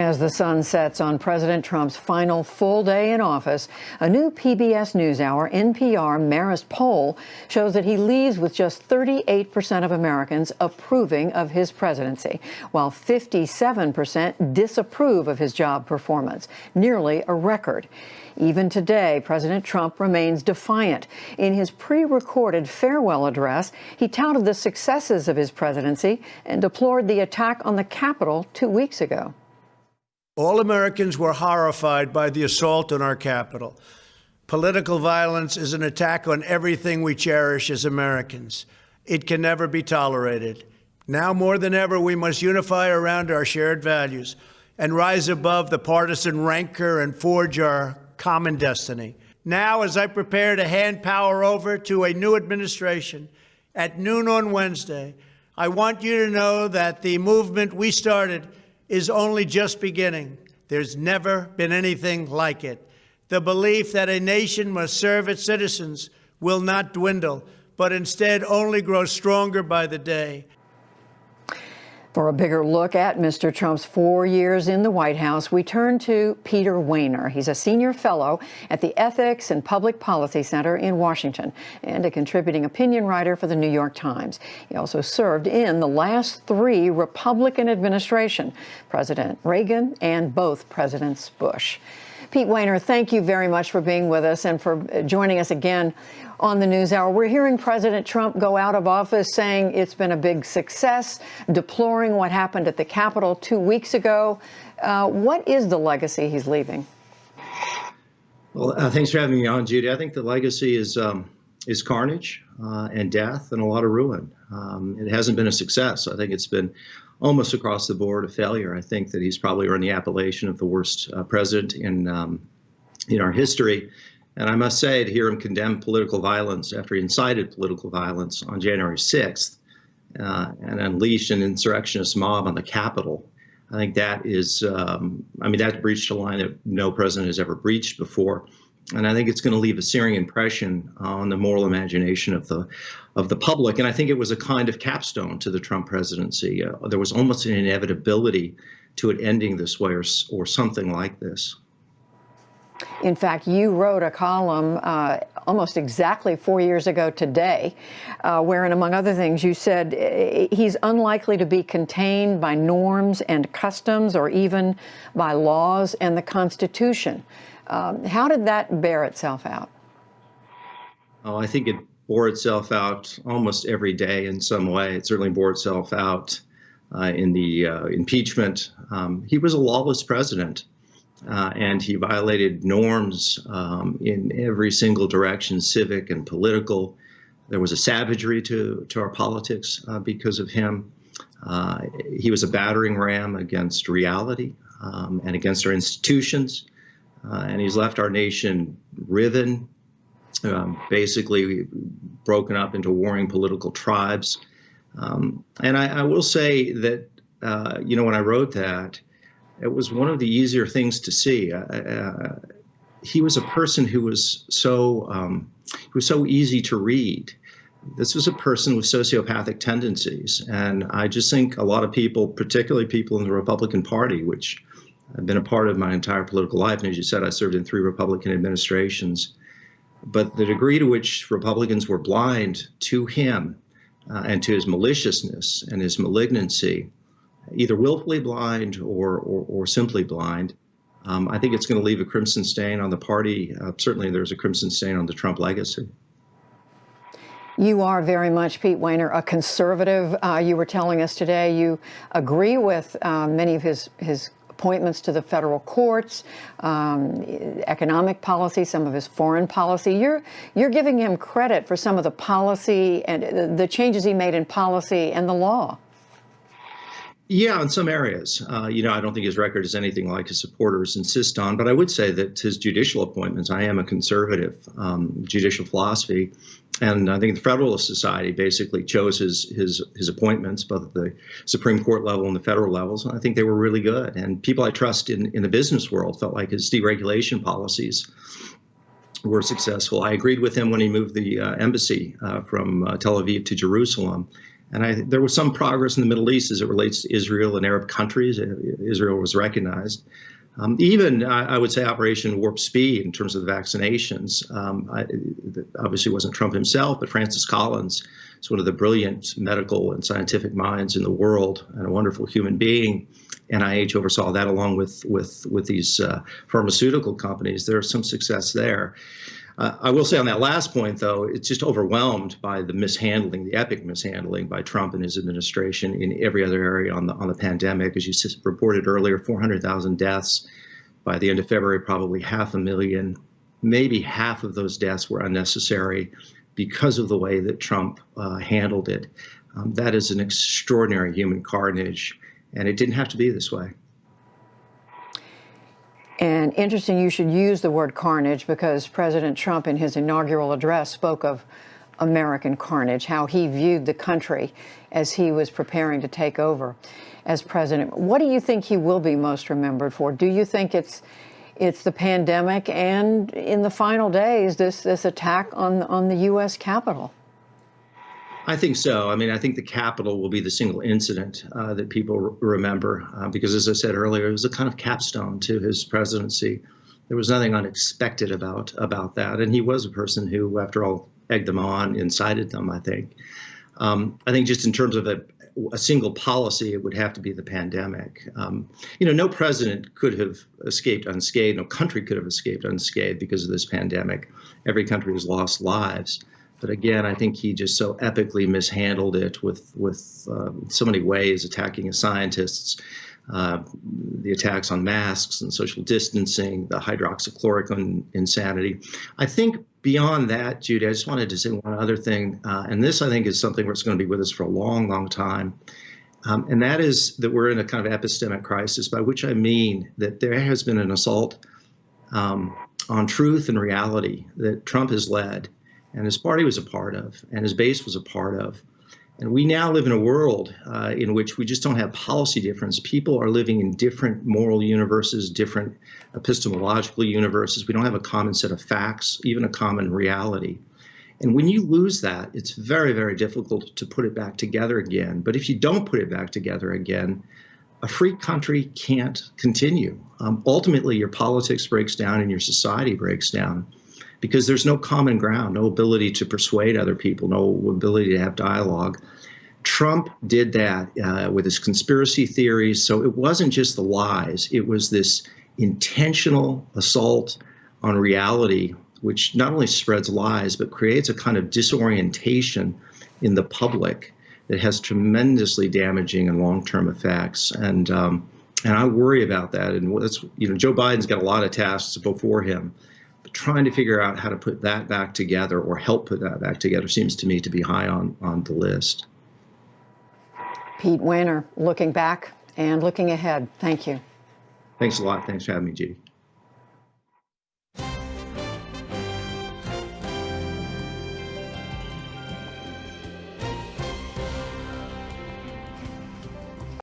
As the sun sets on President Trump's final full day in office, a new PBS NewsHour NPR Marist poll shows that he leaves with just 38% of Americans approving of his presidency, while 57% disapprove of his job performance, nearly a record. Even today, President Trump remains defiant. In his pre-recorded farewell address, he touted the successes of his presidency and deplored the attack on the Capitol 2 weeks ago. All Americans were horrified by the assault on our Capitol. Political violence is an attack on everything we cherish as Americans. It can never be tolerated. Now more than ever, we must unify around our shared values and rise above the partisan rancor and forge our common destiny. Now, as I prepare to hand power over to a new administration at noon on Wednesday, I want you to know that the movement we started is only just beginning. There's never been anything like it. The belief that a nation must serve its citizens will not dwindle, but instead only grow stronger by the day. For a bigger look at Mr. Trump's 4 years in the White House, we turn to Peter Wehner. He's a senior fellow at the Ethics and Public Policy Center in Washington and a contributing opinion writer for the New York Times. He also served in the last 3 Republican administrations, President Reagan and both Presidents Bush. Pete Wehner, thank you very much for being with us and for joining us again on the NewsHour. We're hearing President Trump go out of office saying it's been a big success, deploring what happened at the Capitol 2 weeks ago. What is the legacy he's leaving? Well, thanks for having me on, Judy. I think the legacy is carnage and death and a lot of ruin. It hasn't been a success. I think it's been almost across the board a failure. I think that he's probably earned the appellation of the worst president in our history. And I must say, to hear him condemn political violence after he incited political violence on January 6th and unleashed an insurrectionist mob on the Capitol, I think that is, that breached a line that no president has ever breached before. And I think it's going to leave a searing impression on the moral imagination of the public. And I think it was a kind of capstone to the Trump presidency. There was almost an inevitability to it ending this way or something like this. In fact, you wrote a column almost exactly 4 years ago today, wherein, among other things, you said he's unlikely to be contained by norms and customs or even by laws and the Constitution. How did that bear itself out? Oh, I think it bore itself out almost every day in some way. It certainly bore itself out in the impeachment. He was a lawless president. And he violated norms in every single direction, civic and political. There was a savagery to our politics because of him. He was a battering ram against reality and against our institutions. And he's left our nation riven, basically broken up into warring political tribes. And I will say that, when I wrote that, it was one of the easier things to see. He was a person who was so easy to read. This was a person with sociopathic tendencies, and I just think a lot of people, particularly people in the Republican Party, which I've been a part of my entire political life, and as you said, I served in 3 Republican administrations. But the degree to which Republicans were blind to him and to his maliciousness and his malignancy, either willfully blind or simply blind, I think it's going to leave a crimson stain on the party. Certainly there's a crimson stain on the Trump legacy. You are very much, Pete Wehner, a conservative. You were telling us today you agree with many of his appointments to the federal courts, economic policy, some of his foreign policy. You're giving him credit for some of the policy and the changes he made in policy and the law. Yeah, in some areas. I don't think his record is anything like his supporters insist on, but I would say that his judicial appointments, I am a conservative judicial philosophy, and I think the Federalist Society basically chose his appointments, both at the Supreme Court level and the federal levels, and I think they were really good. And people I trust in the business world felt like his deregulation policies were successful. I agreed with him when he moved the embassy from Tel Aviv to Jerusalem. And there was some progress in the Middle East as it relates to Israel and Arab countries. Israel was recognized. Even, I would say, Operation Warp Speed in terms of the vaccinations. Obviously wasn't Trump himself, but Francis Collins is one of the brilliant medical and scientific minds in the world and a wonderful human being. NIH oversaw that along with these pharmaceutical companies. There's some success there. I will say on that last point, though, it's just overwhelmed by the mishandling, the epic mishandling by Trump and his administration in every other area on the pandemic. As you reported earlier, 400,000 deaths by the end of February, probably 500,000. Maybe half of those deaths were unnecessary because of the way that Trump handled it. That is an extraordinary human carnage, and it didn't have to be this way. And interesting you should use the word carnage, because President Trump in his inaugural address spoke of American carnage, how he viewed the country as he was preparing to take over as president. What do you think he will be most remembered for? Do you think it's the pandemic and, in the final days, this attack on the U.S. Capitol? I think so. I mean, I think the Capitol will be the single incident that people remember because, as I said earlier, it was a kind of capstone to his presidency. There was nothing unexpected about that. And he was a person who, after all, egged them on, incited them, I think. I think just in terms of a single policy, it would have to be the pandemic. No president could have escaped unscathed. No country could have escaped unscathed because of this pandemic. Every country has lost lives. But again, I think he just so epically mishandled it with so many ways, attacking his scientists, the attacks on masks and social distancing, the hydroxychloroquine insanity. I think beyond that, Judy, I just wanted to say one other thing, and this I think is something that's going to be with us for a long, long time, and that is that we're in a kind of epistemic crisis, by which I mean that there has been an assault on truth and reality that Trump has led, and his party was a part of, and his base was a part of. And we now live in a world in which we just don't have policy difference. People are living in different moral universes, different epistemological universes. We don't have a common set of facts, even a common reality. And when you lose that, it's very, very difficult to put it back together again. But if you don't put it back together again, a free country can't continue. Ultimately, your politics breaks down and your society breaks down, because there's no common ground, no ability to persuade other people, no ability to have dialogue. Trump did that with his conspiracy theories. So it wasn't just the lies, it was this intentional assault on reality, which not only spreads lies, but creates a kind of disorientation in the public that has tremendously damaging and long-term effects. And I worry about that. And that's, Joe Biden's got a lot of tasks before him. But trying to figure out how to put that back together, or help put that back together, seems to me to be high on the list. Pete Wehner, looking back and looking ahead. Thank you. Thanks a lot. Thanks for having me, Judy.